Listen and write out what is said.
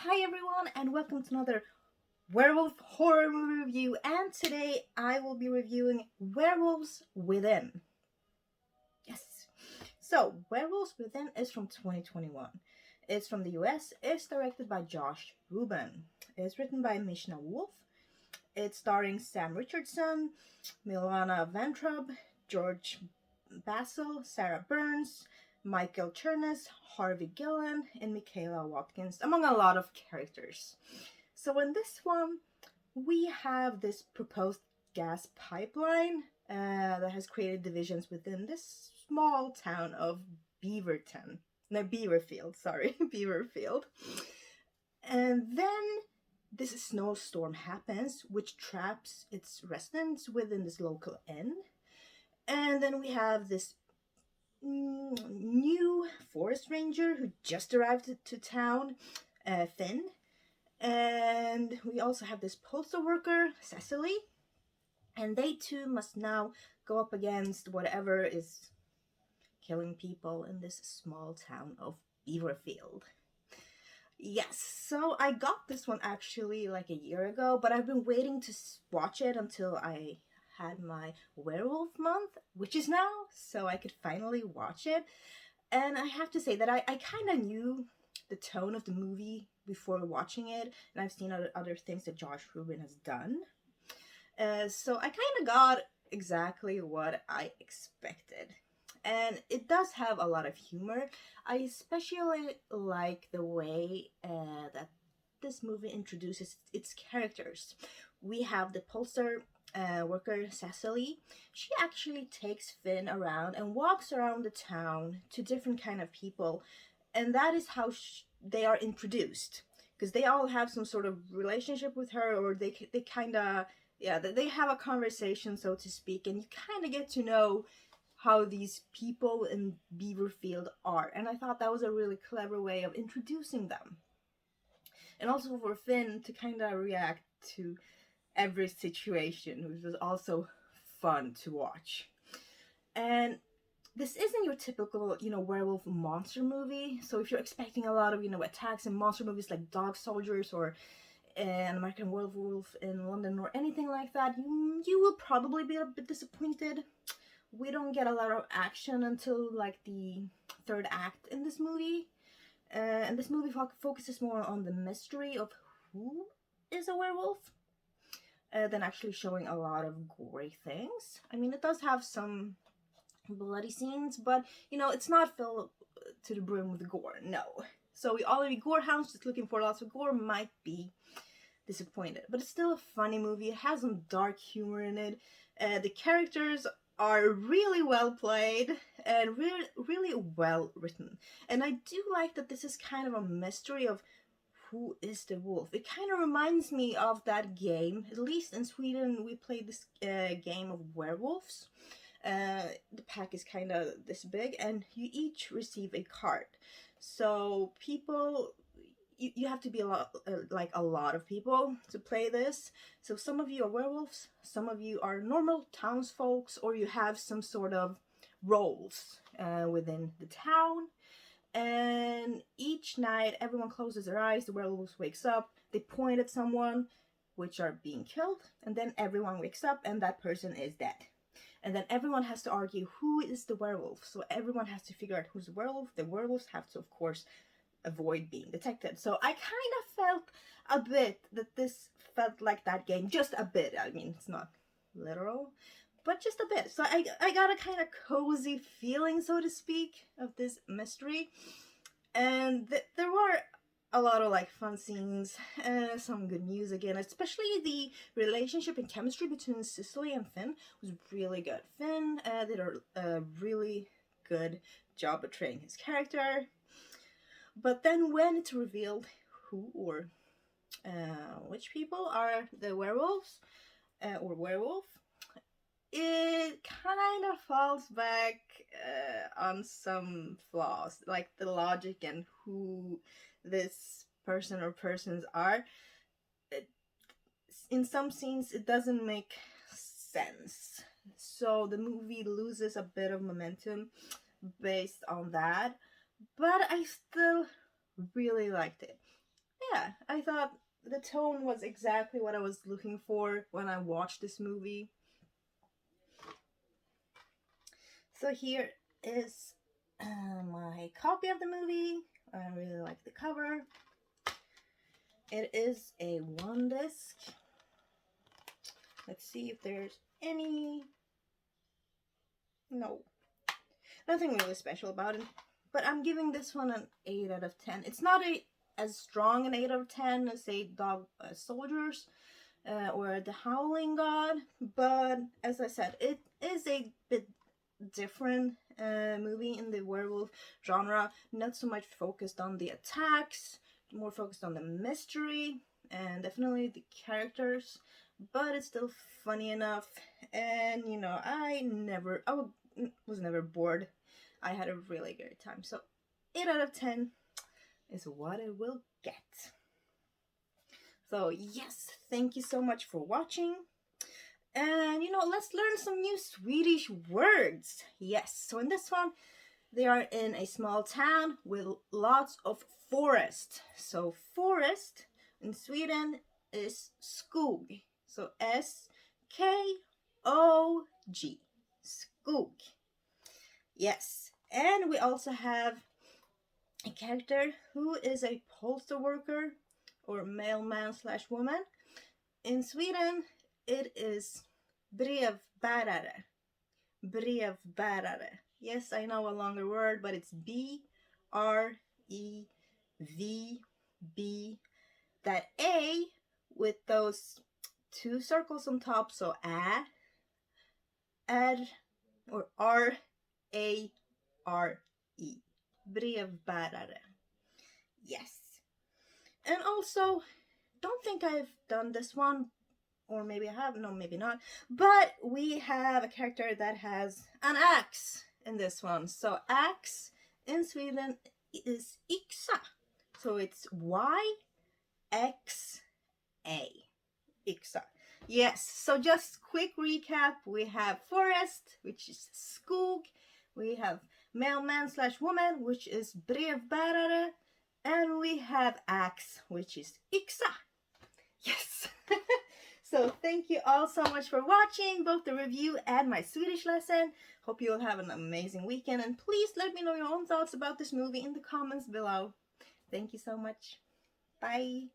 Hi everyone and welcome to another werewolf horror movie review, and today I will be reviewing Werewolves Within. Yes. So, Werewolves Within is from 2021. It's from the US. It's directed by Josh Rubin. It's written by Mishna Wolf. It's starring Sam Richardson, Milana Ventrub, George Basil, Sarah Burns, Michael Chernus, Harvey Gillen, and Michaela Watkins, among a lot of characters. So in this one, we have this proposed gas pipeline that has created divisions within this small town of Beaverton. No, Beaverfield, sorry, Beaverfield. And then this snowstorm happens, which traps its residents within this local inn. And then we have this new forest ranger who just arrived to town, Finn. And we also have this postal worker, Cecily. And they too must now go up against whatever is killing people in this small town of Beaverfield. Yes, so I got this one actually like a year ago, but I've been waiting to watch it until I had my werewolf month, which is now, so I could finally watch it. And I have to say that I kind of knew the tone of the movie before watching it, and I've seen other things that Josh Rubin has done. So I kind of got exactly what I expected. And it does have a lot of humor. I especially like the way that this movie introduces its characters. We have the postal worker Cecily. She actually takes Finn around and walks around the town to different kind of people, and that is how they are introduced, because they all have some sort of relationship with her, or they kind of they have a conversation, so to speak, and you kind of get to know how these people in Beaverfield are. And I thought that was a really clever way of introducing them. And also for Finn to kind of react to every situation, which was also fun to watch. And this isn't your typical, werewolf monster movie. So if you're expecting a lot of, attacks in monster movies like Dog Soldiers or An American Werewolf in London or anything like that, you will probably be a bit disappointed. We don't get a lot of action until like the third act in this movie. And this movie focuses more on the mystery of who is a werewolf than actually showing a lot of gory things. I mean, it does have some bloody scenes, but it's not filled to the brim with gore, no. So all of you gore hounds just looking for lots of gore might be disappointed. But it's still a funny movie. It has some dark humor in it. The characters are really well played and really well written. And I do like that this is kind of a mystery of who is the wolf. It kind of reminds me of that game. At least in Sweden, we played this game of werewolves. The pack is kind of this big, and you each receive a card. So people, you have to be a lot of people to play this. So some of you are werewolves, some of you are normal townsfolks, or you have some sort of roles within the town. And each night, everyone closes their eyes, the werewolves wakes up, they point at someone, which are being killed, and then everyone wakes up and that person is dead. And then everyone has to argue who is the werewolf. So everyone has to figure out who's the werewolf. The werewolves have to, of course, avoid being detected. So I kind of felt a bit that this felt like that game. Just a bit. I mean, it's not literal, but just a bit. So I got a kind of cozy feeling, so to speak, of this mystery. And there were a lot of fun scenes, some good music, and especially the relationship and chemistry between Cecily and Finn was really good. Finn did a really good job portraying his character. But then when it's revealed who or which people are the werewolves or werewolf, it kind of falls back on some flaws, like the logic and who this person or persons are. In some scenes, it doesn't make sense. So the movie loses a bit of momentum based on that. But I still really liked it. yeah, I thought the tone was exactly what I was looking for when I watched this movie. So here is my copy of the movie. I really like the cover. It is a one disc. Let's see if there's any. No, nothing really special about it. But I'm giving this one an 8 out of 10. It's not as strong an 8 out of 10 as, say, Dog Soldiers or The Howling God. But as I said, it is a bit different movie in the werewolf genre. Not so much focused on the attacks, more focused on the mystery and definitely the characters. But it's still funny enough, and you know, was never bored. I had a really great time. So 8 out of 10 is what it will get. So yes, thank you so much for watching. And you know, let's learn some new Swedish words. Yes, so in this one, they are in a small town with lots of forest. So forest in Sweden is skog. So S-K-O-G. Skog. Yes, and we also have a character who is a postal worker or mailman slash woman. In Sweden, it is brevbärare. Brevbärare. Yes, I know a longer word, but it's B-R-E-V-B. That A with those two circles on top, so A, R, or R-A-R-E. Brevbärare. Yes. And also, don't think I've done this one, or maybe I have, no, maybe not, but we have a character that has an axe in this one. So axe in Sweden is yxa. So it's Y-X-A. Yxa. Yes, so just quick recap. We have forest, which is skog. We have mailman slash woman, which is brevbärare. And we have axe, which is yxa. Yes. So thank you all so much for watching both the review and my Swedish lesson. Hope you will have an amazing weekend, and please let me know your own thoughts about this movie in the comments below. Thank you so much. Bye.